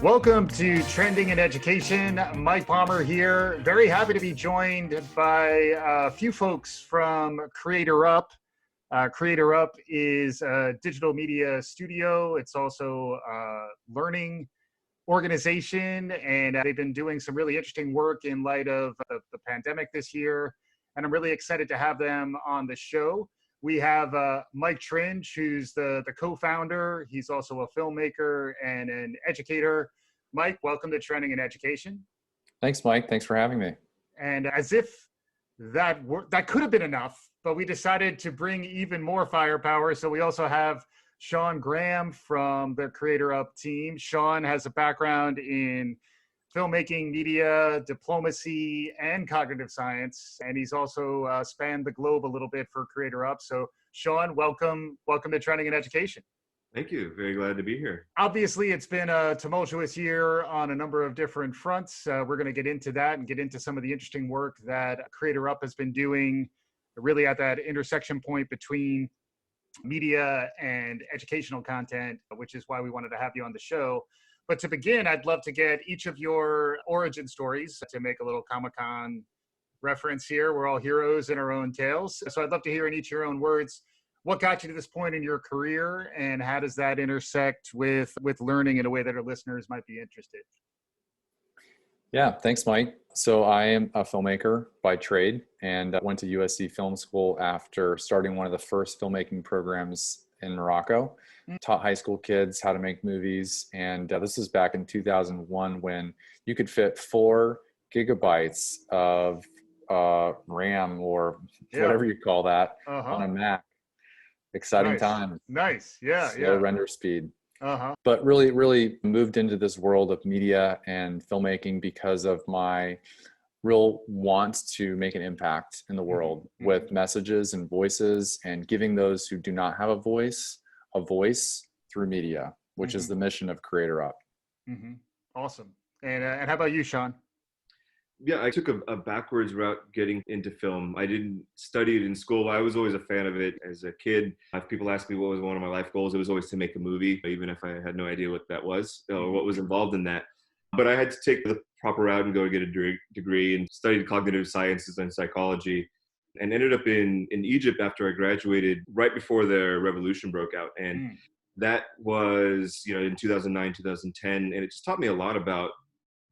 Welcome to Trending in Education. Mike Palmer here. Very happy to be joined by a few folks from CreatorUp. CreatorUp is a digital media studio. It's also a learning organization, and they've been doing some really interesting work in light of the pandemic this year. And I'm really excited to have them on the show. We have Mike Tringe, who's the co-founder. He's also a filmmaker and an educator. Mike, welcome to Trending in Education. Thanks, Mike. Thanks for having me. And as if that could have been enough, but we decided to bring even more firepower. So we also have Sean Graham from the CreatorUp team. Sean has a background in filmmaking, media, diplomacy, and cognitive science. And he's also spanned the globe a little bit for CreatorUp. So Sean, welcome to Trending in Education. Thank you. Very glad to be here. Obviously, it's been a tumultuous year on a number of different fronts. We're going to get into that and get into some of the interesting work that CreatorUp has been doing, really at that intersection point between media and educational content, which is why we wanted to have you on the show. But to begin, I'd love to get each of your origin stories to make a little Comic-Con reference here. We're all heroes in our own tales. So I'd love to hear in each of your own words, what got you to this point in your career, and how does that intersect with learning in a way that our listeners might be interested? Yeah, thanks, Mike. So I am a filmmaker by trade, and I went to USC Film School after starting one of the first filmmaking programs in Morocco. Taught high school kids how to make movies, and this was back in 2001 when you could fit 4 gigabytes of RAM or whatever you call that on a Mac. Exciting time. Nice. Yeah. Slow render speed. But really moved into this world of media and filmmaking because of my real want to make an impact in the world with messages and voices, and giving those who do not have a voice through media, which is the mission of CreatorUp. Awesome. And how about you, Sean? Yeah, I took a backwards route getting into film. I didn't study it in school. I was always a fan of it as a kid. If people asked me what was one of my life goals, it was always to make a movie, even if I had no idea what that was or what was involved in that. But I had to take the proper route and go and get a degree, and studied cognitive sciences and psychology, and ended up in Egypt after I graduated right before the revolution broke out. And that was, in 2009, 2010. And it just taught me a lot about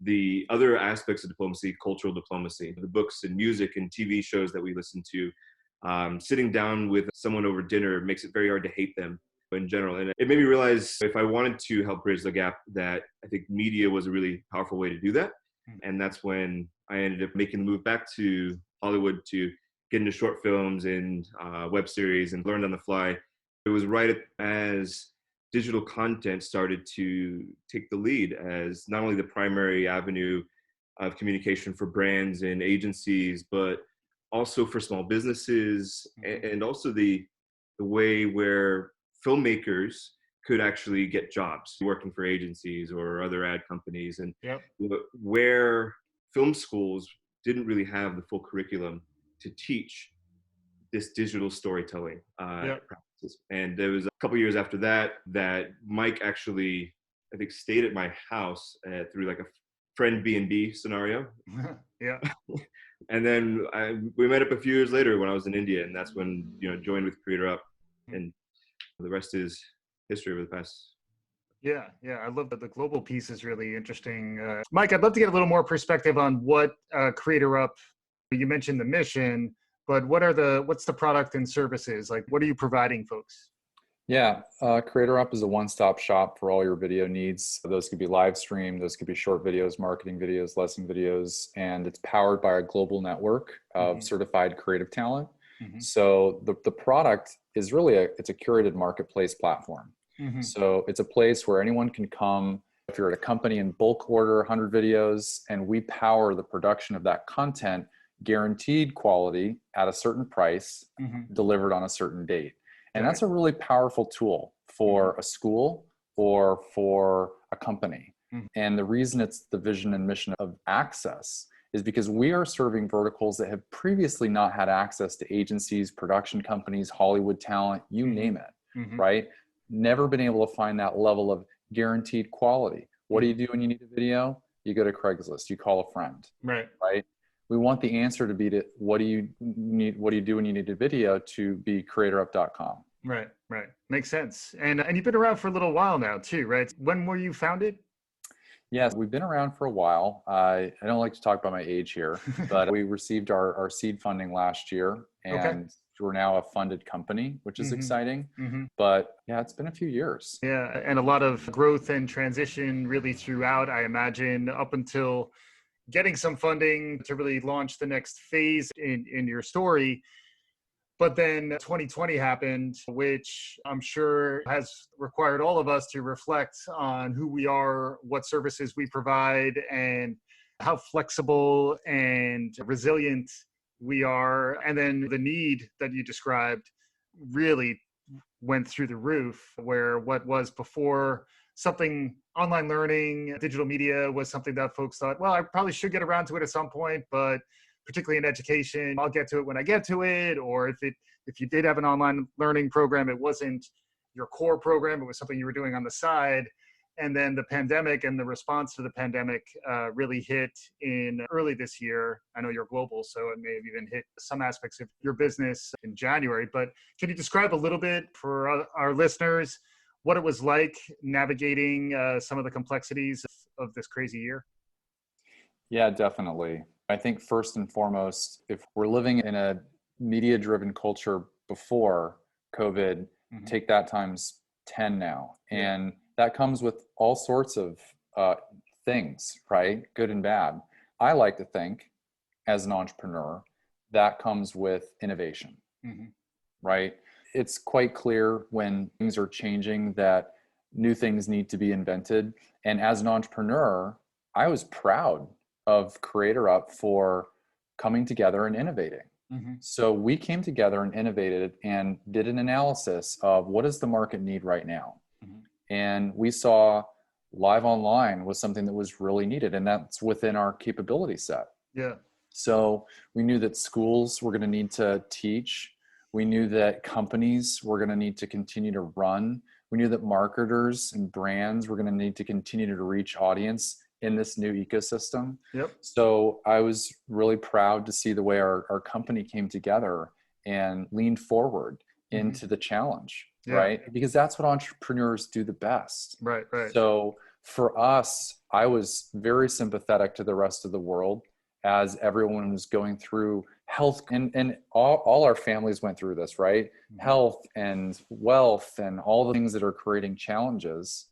the other aspects of diplomacy, cultural diplomacy, the books and music and TV shows that we listen to. Sitting down with someone over dinner makes it very hard to hate them in general. And it made me realize if I wanted to help bridge the gap, that I think media was a really powerful way to do that. And that's when I ended up making the move back to Hollywood to get into short films and web series and learned on the fly. It was right as digital content started to take the lead as not only the primary avenue of communication for brands and agencies, but also for small businesses, and also the way where filmmakers could actually get jobs working for agencies or other ad companies, and where film schools didn't really have the full curriculum to teach this digital storytelling practices. And there was a couple years after that Mike actually, I think, stayed at my house through like a friend B&B scenario. And then we met up a few years later when I was in India, and that's when joined with CreatorUp, and the rest is history over the past. Yeah, I love that the global piece is really interesting. Mike, I'd love to get a little more perspective on what CreatorUp. You mentioned the mission, but what's the product and services? Like, what are you providing folks? Yeah, CreatorUp is a one-stop shop for all your video needs. Those could be live stream, those could be short videos, marketing videos, lesson videos, and it's powered by a global network of certified creative talent. So the product is really it's a curated marketplace platform. So it's a place where anyone can come. If you're at a company and bulk order 100 videos, and we power the production of that content, guaranteed quality at a certain price, delivered on a certain date. And that's a really powerful tool for a school or for a company. And the reason it's the vision and mission of Access is because we are serving verticals that have previously not had access to agencies, production companies, Hollywood talent, you name it, right? Never been able to find that level of guaranteed quality. What do you do when you need a video? You go to Craigslist, you call a friend, Right. right? We want the answer to be to what do you need, what do you do when you need a video to be creatorup.com. Right. Right. Makes sense. And you've been around for a little while now too, right? When were you founded? Yes, we've been around for a while. I don't like to talk about my age here, but we received our seed funding last year, Okay. and we're now a funded company, which is Mm-hmm. exciting. Mm-hmm. But yeah, it's been a few years. Yeah, and a lot of growth and transition really throughout, I imagine, up until getting some funding to really launch the next phase in your story. But then 2020 happened, which I'm sure has required all of us to reflect on who we are, what services we provide, and how flexible and resilient we are. And then the need that you described really went through the roof, where what was before something online learning, digital media was something that folks thought, well, I probably should get around to it at some point, but particularly in education, I'll get to it when I get to it. Or if you did have an online learning program, it wasn't your core program, it was something you were doing on the side. And then the pandemic and the response to the pandemic really hit in early this year. I know you're global, so it may have even hit some aspects of your business in January. But can you describe a little bit for our listeners what it was like navigating some of the complexities of this crazy year? Yeah, definitely. I think first and foremost, if we're living in a media-driven culture before COVID, take that times 10 now. And that comes with all sorts of things, right? Good and bad. I like to think as an entrepreneur, that comes with innovation, right? It's quite clear when things are changing that new things need to be invented. And as an entrepreneur, I was proud of CreatorUp for coming together and innovating. So we came together and innovated and did an analysis of what does the market need right now? And we saw live online was something that was really needed, and that's within our capability set. Yeah. So we knew that schools were going to need to teach. We knew that companies were going to need to continue to run. We knew that marketers and brands were going to need to continue to reach audience in this new ecosystem. So I was really proud to see the way our company came together and leaned forward into the challenge, right? Because that's what entrepreneurs do the best. Right. So for us, I was very sympathetic to the rest of the world as everyone was going through health, and all our families went through this, right? Health and wealth and all the things that are creating challenges.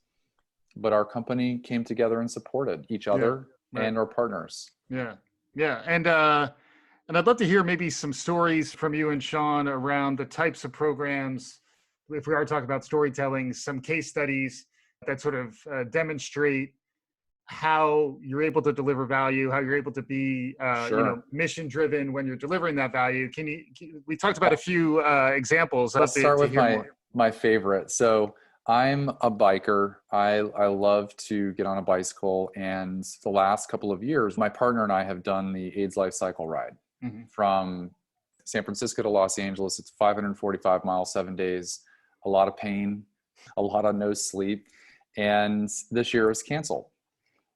But our company came together and supported each other and our partners. Yeah. And I'd love to hear maybe some stories from you and Sean around the types of programs, if we are talking about storytelling, some case studies that sort of demonstrate how you're able to deliver value, how you're able to be mission driven when you're delivering that value. We talked about a few examples. Let's start with my favorite. So I'm a biker. I love to get on a bicycle, and the last couple of years, my partner and I have done the AIDS Life Cycle ride from San Francisco to Los Angeles. It's 545 miles, 7 days, a lot of pain, a lot of no sleep, and this year is canceled.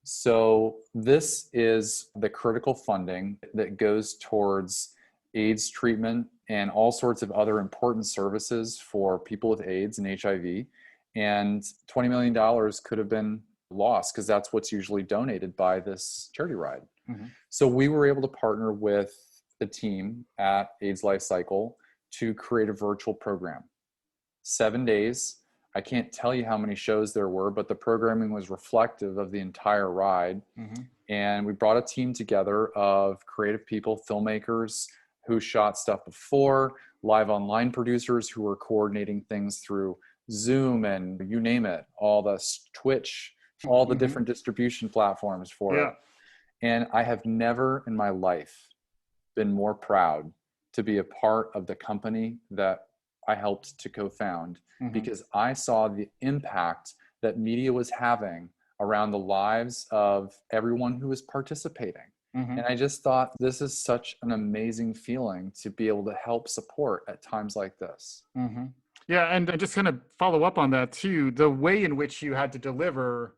So this is the critical funding that goes towards AIDS treatment and all sorts of other important services for people with AIDS and HIV. And $20 million could have been lost because that's what's usually donated by this charity ride. So we were able to partner with the team at AIDS Life Cycle to create a virtual program. 7 days. I can't tell you how many shows there were, but the programming was reflective of the entire ride. And we brought a team together of creative people, filmmakers who shot stuff before, live online producers who were coordinating things through Zoom and you name it, all the Twitch, all the different distribution platforms for it. And I have never in my life been more proud to be a part of the company that I helped to co-found, because I saw the impact that media was having around the lives of everyone who was participating. And I just thought, this is such an amazing feeling to be able to help support at times like this. Yeah, and just kind of follow up on that too, the way in which you had to deliver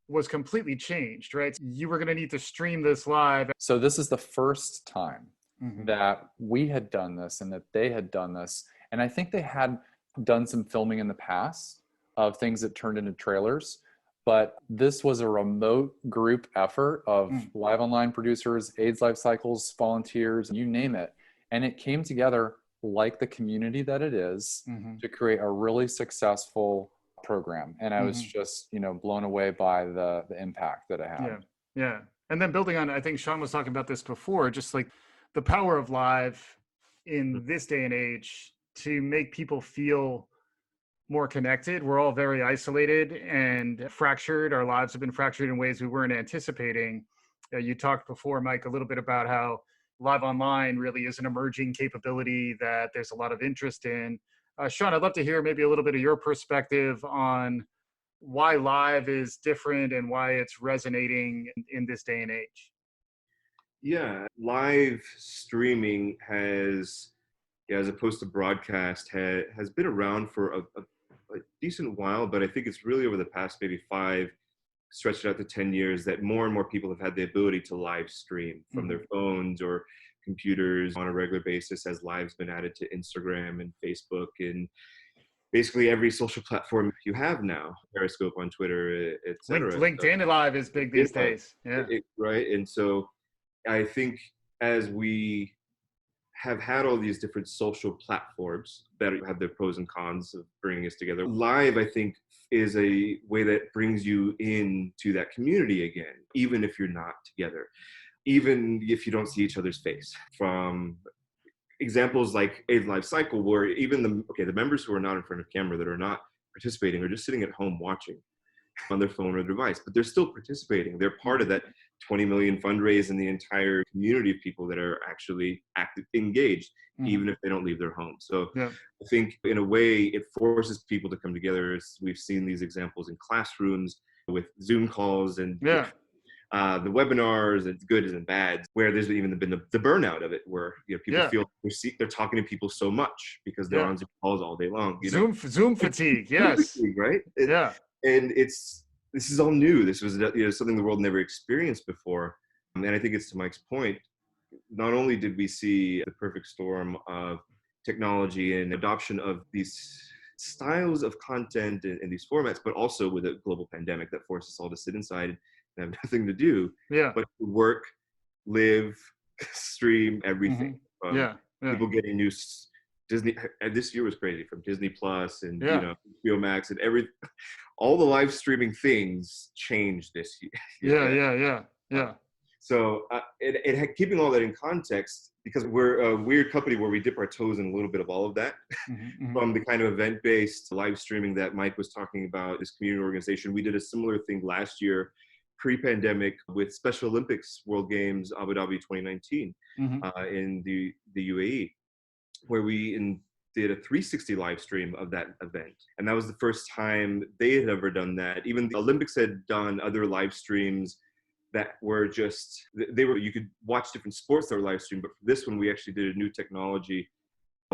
was completely changed, right? You were going to need to stream this live. So this is the first time Mhm. that we had done this and that they had done this. And I think they had done some filming in the past of things that turned into trailers. But this was a remote group effort of live online producers, AIDS Life Cycles, volunteers, you name it. And it came together like the community that it is to create a really successful program. And I was just, blown away by the impact that it had. Yeah. Yeah. And then building on, I think Sean was talking about this before, just like the power of live in this day and age to make people feel more connected. We're all very isolated and fractured. Our lives have been fractured in ways we weren't anticipating. You talked before, Mike, a little bit about how live online really is an emerging capability that there's a lot of interest in. Sean, I'd love to hear maybe a little bit of your perspective on why live is different and why it's resonating in this day and age. Yeah, live streaming has, as opposed to broadcast, has been around for a decent while, but I think it's really over the past maybe 5, stretched out to 10 years, that more and more people have had the ability to live stream from their phones or computers on a regular basis, as live's been added to Instagram and Facebook and basically every social platform you have now, Periscope on Twitter, et cetera. LinkedIn Live is big these days. Yeah. Right. And so I think as we have had all these different social platforms that have their pros and cons of bringing us together, live, I think, is a way that brings you into that community again, even if you're not together, even if you don't see each other's face. From examples like AIDS Life Cycle, where even the members who are not in front of camera, that are not participating, are just sitting at home watching on their phone or device, but they're still participating. They're part of that 20 million fundraise and the entire community of people that are actually engaged, even if they don't leave their home. So I think in a way it forces people to come together. We've seen these examples in classrooms with Zoom calls and the webinars, and goods and bads, where there's even been the burnout of it, where people feel they're talking to people so much because they're on Zoom calls all day long. Zoom fatigue, yes. Fatigue, right? And this is all new. This was something the world never experienced before. And I think it's to Mike's point. Not only did we see the perfect storm of technology and adoption of these styles of content and these formats, but also with a global pandemic that forced us all to sit inside and have nothing to do, but work, live, stream, everything. People getting new Disney. This year was crazy, from Disney Plus and HBO Max and all the live streaming things changed this year. So keeping all that in context, because we're a weird company where we dip our toes in a little bit of all of that, from the kind of event-based live streaming that Mike was talking about, this community organization. We did a similar thing last year, pre-pandemic, with Special Olympics World Games Abu Dhabi 2019 in the UAE, where we did a 360 live stream of that event. And that was the first time they had ever done that. Even the Olympics had done other live streams that were you could watch different sports that were live streamed, but for this one, we actually did a new technology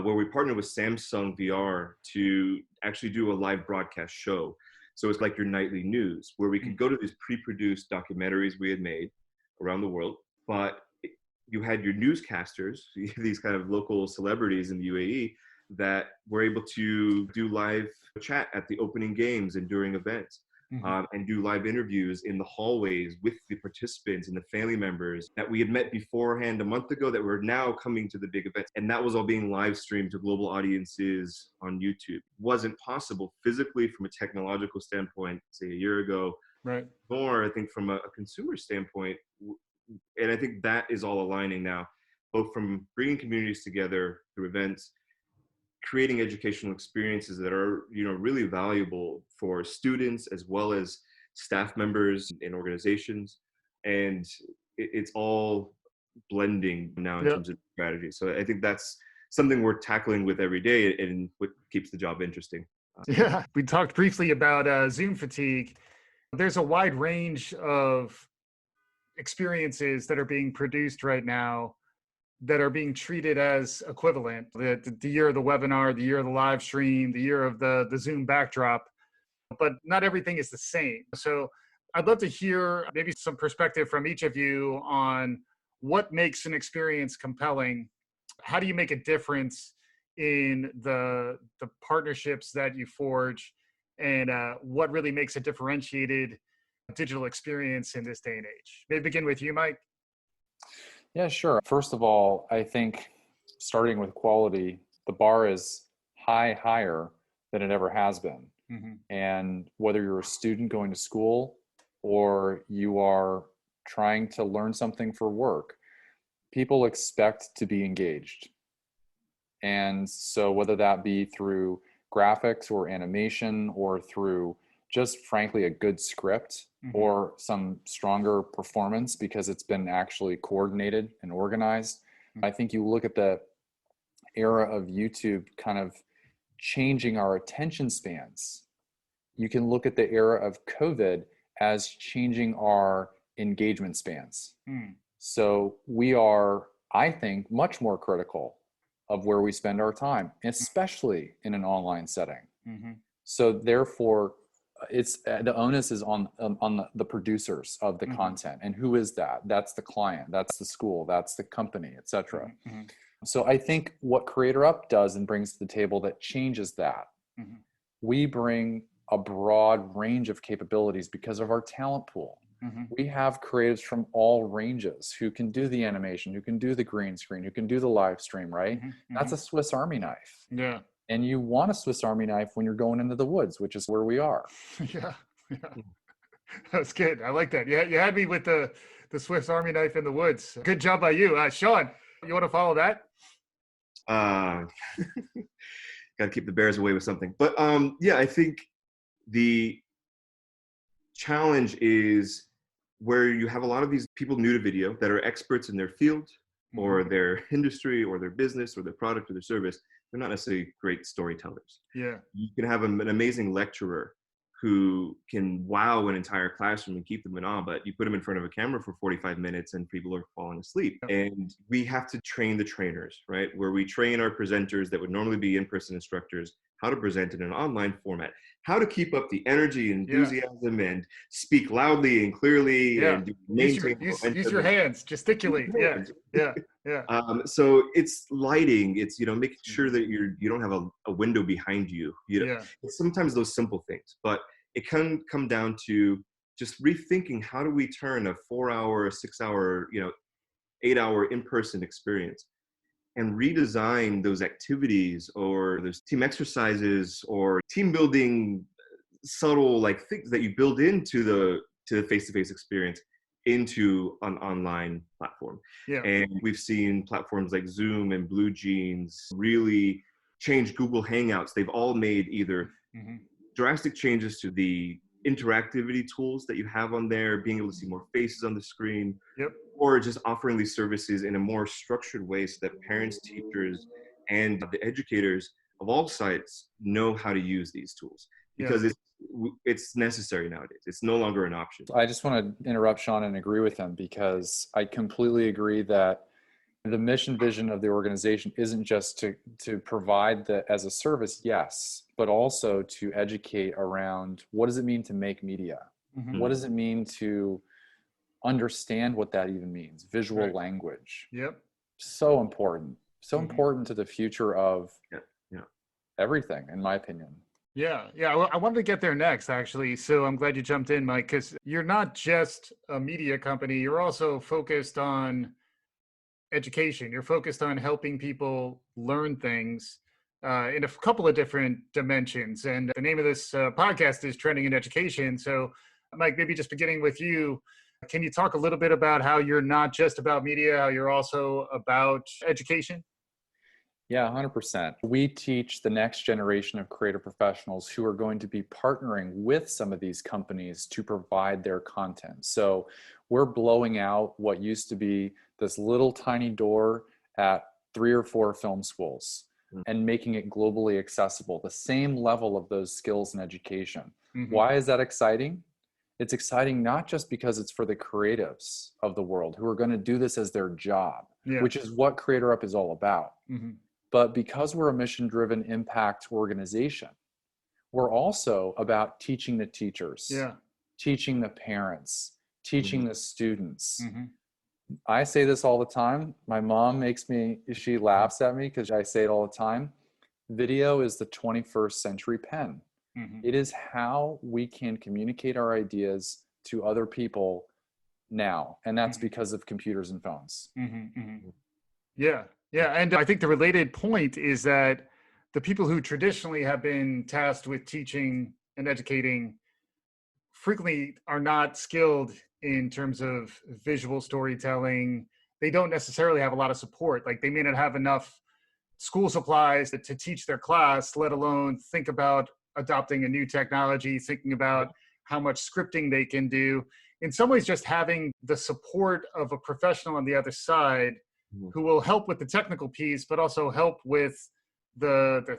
where we partnered with Samsung VR to actually do a live broadcast show. So it's like your nightly news, where we could go to these pre-produced documentaries we had made around the world, but you had your newscasters, these kind of local celebrities in the UAE, that were able to do live chat at the opening games and during events, and do live interviews in the hallways with the participants and the family members that we had met beforehand a month ago that were now coming to the big events. And that was all being live streamed to global audiences on YouTube. Wasn't possible physically from a technological standpoint, say a year ago, nor I think from a consumer standpoint. And I think that is all aligning now, both from bringing communities together through events, creating educational experiences that are, really valuable for students as well as staff members in organizations. And it's all blending now in terms of strategy. So I think that's something we're tackling with every day, and what keeps the job interesting. We talked briefly about Zoom fatigue. There's a wide range of experiences that are being produced right now that are being treated as equivalent. The year of the webinar, the year of the live stream, the year of the Zoom backdrop, but not everything is the same. So I'd love to hear maybe some perspective from each of you on what makes an experience compelling. How do you make a difference in the partnerships that you forge, and what really makes a differentiated digital experience in this day and age? Maybe begin with you, Mike. Yeah, sure. First of all, I think starting with quality, the bar is higher than it ever has been. Mm-hmm. And whether you're a student going to school or you are trying to learn something for work, people expect to be engaged. And so whether that be through graphics or animation or through just frankly a good script or some stronger performance because it's been actually coordinated and organized, I think you look at the era of YouTube kind of changing our attention spans. You can look at the era of COVID as changing our engagement spans. So we are, I think, much more critical of where we spend our time, especially in an online setting. So therefore, it's the onus is on the producers of the content. And who is that? That's the client, that's the school, that's the company, etc. So I think what CreatorUp does and brings to the table that changes that. We bring a broad range of capabilities because of our talent pool. We have creatives from all ranges who can do the animation, who can do the green screen, who can do the live stream, right? That's a Swiss Army knife. Yeah. And you want a Swiss Army knife when you're going into the woods, which is where we are. Yeah. That's good. I like that. Yeah, you had me with the Swiss Army knife in the woods. Good job by you. Sean, you want to follow that? Got to keep the bears away with something. But yeah, I think the challenge is where you have a lot of these people new to video that are experts in their field or their industry or their business or their product or their service. They're not necessarily great storytellers. Yeah. You can have an amazing lecturer who can wow an entire classroom and keep them in awe, but you put them in front of a camera for 45 minutes and people are falling asleep. And we have to train the trainers, right? Where we train our presenters that would normally be in-person instructors how to present in an online format, how to keep up the energy and enthusiasm and speak loudly and clearly and maintain use your hands, gesticulate. Yeah. So it's lighting, it's making sure that you don't have a window behind you. It's sometimes those simple things, but it can come down to just rethinking how do we turn a 4-hour, 6-hour, 8-hour in-person experience and redesign those activities or those team exercises or team building subtle things that you build into the face-to-face experience into an online platform. And we've seen platforms like Zoom and Blue Jeans really change Google Hangouts. They've all made either drastic changes to the interactivity tools that you have on there, being able to see more faces on the screen, or just offering these services in a more structured way so that parents, teachers, and the educators of all sites know how to use these tools because it's necessary nowadays. It's no longer an option. I just want to interrupt Sean and agree with him because I completely agree that the mission vision of the organization isn't just to provide that as a service, yes, but also to educate around what does it mean to make media? What does it mean to understand what that even means? Visual language. So important. So important to the future of everything, in my opinion. Yeah. I wanted to get there next, actually. So I'm glad you jumped in, Mike, because you're not just a media company. You're also focused on education. You're focused on helping people learn things in a couple of different dimensions. And the name of this podcast is Trending in Education. So, Mike, maybe just beginning with you, can you talk a little bit about how you're not just about media, how you're also about education? Yeah, 100%. We teach the next generation of creative professionals who are going to be partnering with some of these companies to provide their content. So we're blowing out what used to be this little tiny door at 3 or 4 film schools and making it globally accessible, the same level of those skills and education. Why is that exciting? It's exciting not just because it's for the creatives of the world who are going to do this as their job, which is what CreatorUp is all about. But because we're a mission-driven impact organization, we're also about teaching the teachers, teaching the parents, teaching the students. Mm-hmm. I say this all the time. My mom she laughs at me because I say it all the time. Video is the 21st century pen. Mm-hmm. It is how we can communicate our ideas to other people now. And that's because of computers and phones. Mm-hmm. Mm-hmm. Yeah. Yeah. And I think the related point is that the people who traditionally have been tasked with teaching and educating frequently are not skilled in terms of visual storytelling. They don't necessarily have a lot of support. Like they may not have enough school supplies to teach their class, let alone think about adopting a new technology, thinking about how much scripting they can do. In some ways, just having the support of a professional on the other side who will help with the technical piece, but also help with the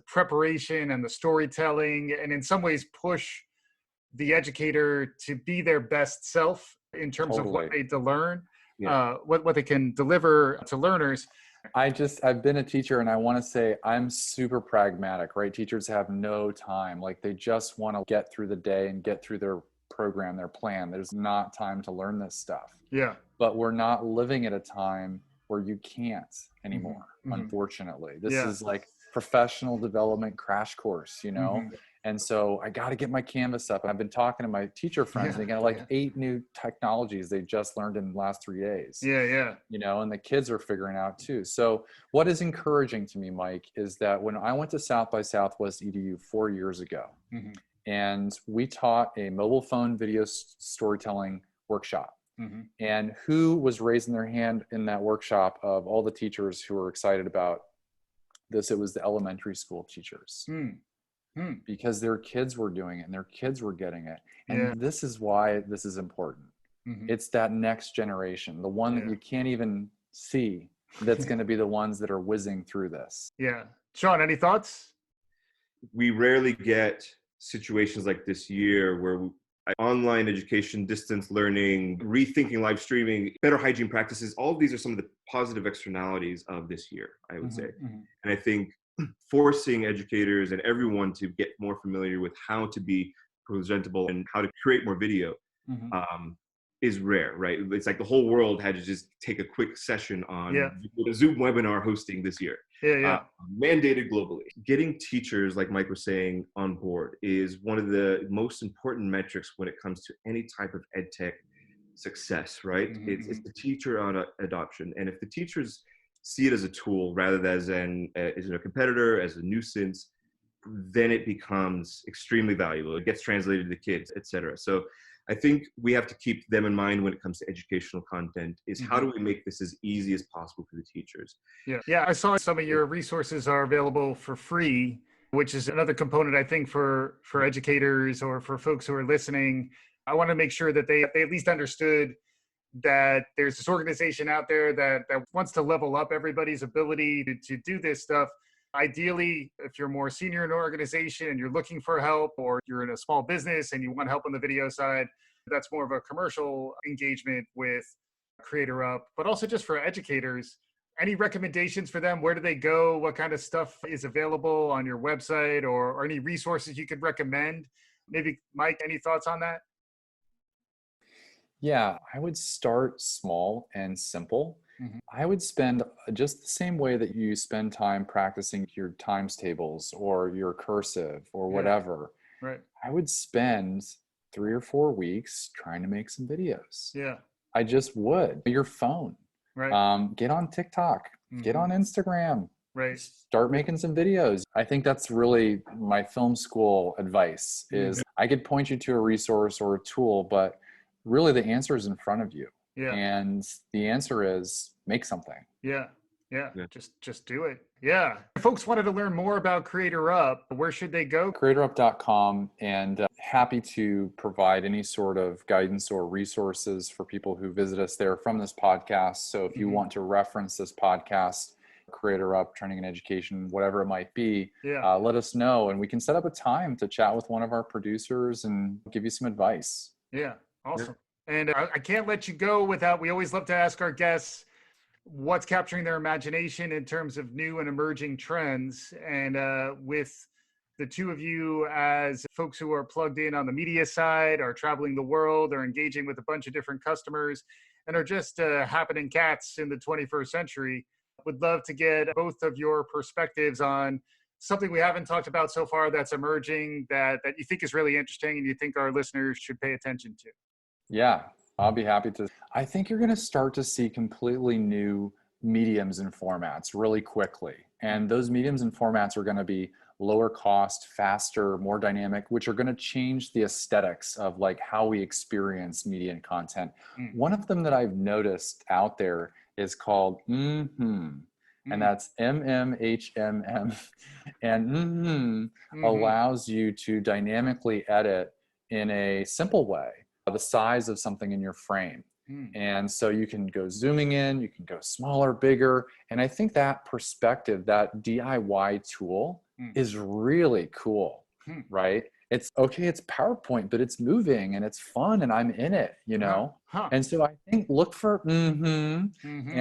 preparation and the storytelling, and in some ways push the educator to be their best self in terms of what they to learn, what they can deliver to learners. I've been a teacher, and I want to say I'm super pragmatic, right? Teachers have no time. Like they just want to get through the day and get through their program, their plan. There's not time to learn this stuff. Yeah. But we're not living at a time where you can't anymore, unfortunately. This is like professional development crash course, you know? And so I got to get my canvas up. And I've been talking to my teacher friends, and they got like 8 new technologies they just learned in the last 3 days. Yeah. You know, and the kids are figuring out too. So what is encouraging to me, Mike, is that when I went to South by Southwest EDU 4 years ago, and we taught a mobile phone video storytelling workshop. And who was raising their hand in that workshop of all the teachers who were excited about this? It was the elementary school teachers. Because their kids were doing it and their kids were getting it. And this is why this is important. It's that next generation, the one that you can't even see, that's going to be the ones that are whizzing through this. Yeah. Sean, any thoughts? We rarely get situations like this year where online education, distance learning, rethinking live streaming, better hygiene practices, all of these are some of the positive externalities of this year, I would say. And I think forcing educators and everyone to get more familiar with how to be presentable and how to create more video is rare, right? It's like the whole world had to just take a quick session on a Zoom webinar hosting this year. Mandated globally. Getting teachers, like Mike was saying, on board is one of the most important metrics when it comes to any type of ed tech success, right? It's the teacher on adoption. And if the teachers see it as a tool rather than as a competitor, as a nuisance, then it becomes extremely valuable. It gets translated to the kids, etc. So I think we have to keep them in mind when it comes to educational content is how do we make this as easy as possible for the teachers? Yeah, I saw some of your resources are available for free, which is another component, I think, for educators or for folks who are listening. I want to make sure that they at least understood that there's this organization out there that wants to level up everybody's ability to do this stuff. Ideally, if you're more senior in an organization and you're looking for help, or you're in a small business and you want help on the video side, that's more of a commercial engagement with CreatorUp. But also just for educators, any recommendations for them? Where do they go? What kind of stuff is available on your website, or any resources you could recommend? Maybe, Mike, any thoughts on that? Yeah, I would start small and simple. I would spend just the same way that you spend time practicing your times tables or your cursive or whatever. Right. I would spend 3 or 4 weeks trying to make some videos. Yeah. I just would. Your phone. Right. Get on TikTok. Get on Instagram. Right. Start making some videos. I think that's really my film school advice is I could point you to a resource or a tool, but really the answer is in front of you. Yeah. And the answer is make something. Yeah. Just do it. Yeah. If folks wanted to learn more about CreatorUp, where should they go? CreatorUp.com, and happy to provide any sort of guidance or resources for people who visit us there from this podcast. So if you want to reference this podcast, CreatorUp, Training and Education, whatever it might be, let us know, and we can set up a time to chat with one of our producers and give you some advice. Yeah. Awesome. And I can't let you go without, we always love to ask our guests what's capturing their imagination in terms of new and emerging trends. And with the two of you as folks who are plugged in on the media side, are traveling the world, are engaging with a bunch of different customers, and are just happening cats in the 21st century. Would love to get both of your perspectives on something we haven't talked about so far that's emerging that you think is really interesting and you think our listeners should pay attention to. Yeah, I'll be happy to. I think you're going to start to see completely new mediums and formats really quickly. And those mediums and formats are going to be lower cost, faster, more dynamic, which are going to change the aesthetics of like how we experience media and content. One of them that I've noticed out there is called and that's MMHMM. And allows you to dynamically edit in a simple way the size of something in your frame. And so you can go zooming in, you can go smaller, bigger. And I think that perspective, that DIY tool is really cool, right? It's okay, it's PowerPoint, but it's moving and it's fun and I'm in it, you know? And so I think look for and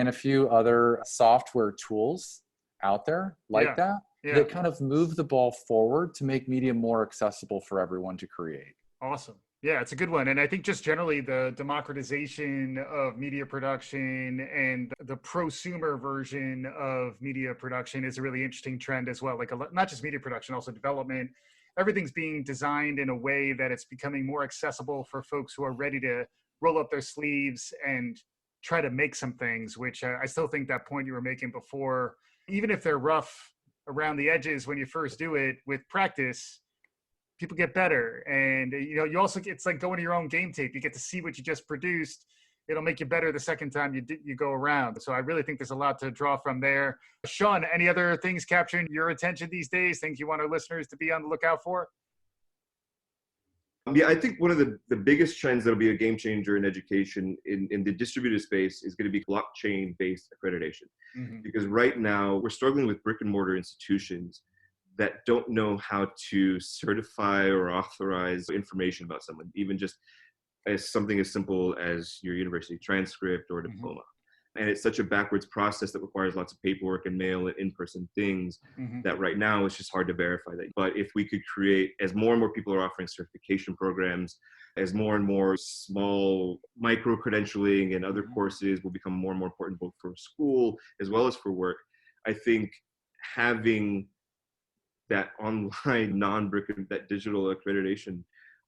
a few other software tools out there like that kind of move the ball forward to make media more accessible for everyone to create. Awesome. Yeah, it's a good one. And I think just generally the democratization of media production and the prosumer version of media production is a really interesting trend as well. Like not just media production, also development. Everything's being designed in a way that it's becoming more accessible for folks who are ready to roll up their sleeves and try to make some things, which I still think that point you were making before, even if they're rough around the edges when you first do it, with practice, people get better. And you also, it's like going to your own game tape. You get to see what you just produced. It'll make you better the second time you go around. So I really think there's a lot to draw from there. Sean, any other things capturing your attention these days, things you want our listeners to be on the lookout for? Yeah, I think one of the biggest trends that'll be a game changer in education in the distributed space is going to be blockchain-based accreditation. Because right now we're struggling with brick and mortar institutions that don't know how to certify or authorize information about someone, even just as something as simple as your university transcript or diploma. And it's such a backwards process that requires lots of paperwork and mail and in-person things that right now it's just hard to verify that. But if we could create, as more and more people are offering certification programs, as more and more small micro-credentialing and other courses will become more and more important both for school as well as for work, I think having that online non-brick, that digital accreditation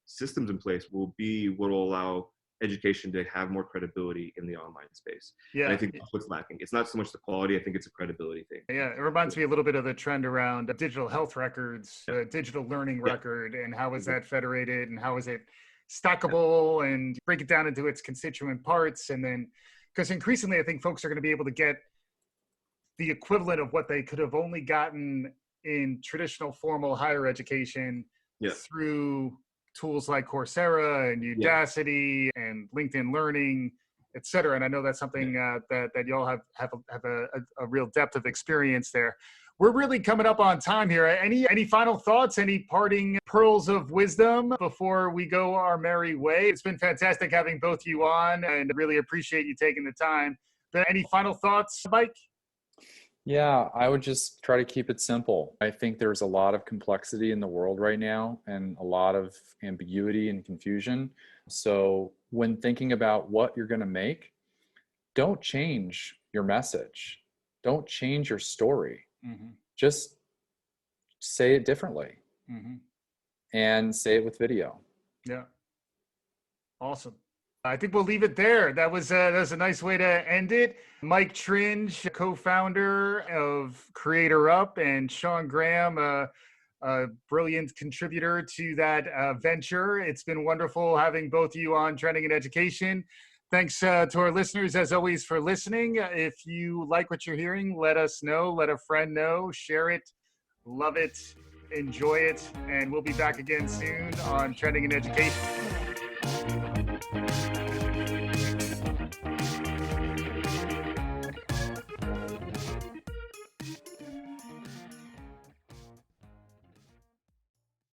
systems in place will be what will allow education to have more credibility in the online space. Yeah. And I think that's what's lacking. It's not so much the quality, I think it's a credibility thing. Yeah, it reminds me a little bit of the trend around digital health records, digital learning record, and how is that federated and how is it stackable and break it down into its constituent parts. And then, because increasingly I think folks are going to be able to get the equivalent of what they could have only gotten in traditional formal higher education through tools like Coursera and Udacity and LinkedIn Learning, et cetera. And I know that's something that y'all have a real depth of experience there. We're really coming up on time here. Any final thoughts, any parting pearls of wisdom before we go our merry way? It's been fantastic having both you on and really appreciate you taking the time. But any final thoughts, Mike? Yeah, I would just try to keep it simple. I think there's a lot of complexity in the world right now and a lot of ambiguity and confusion. So when thinking about what you're going to make, don't change your message. Don't change your story. Just say it differently and say it with video. Yeah. Awesome. I think we'll leave it there. That was a nice way to end it. Mike Tringe, co-founder of CreatorUp, and Sean Graham, a brilliant contributor to that venture. It's been wonderful having both of you on Trending in Education. Thanks to our listeners, as always, for listening. If you like what you're hearing, let us know. Let a friend know. Share it. Love it. Enjoy it. And we'll be back again soon on Trending in Education.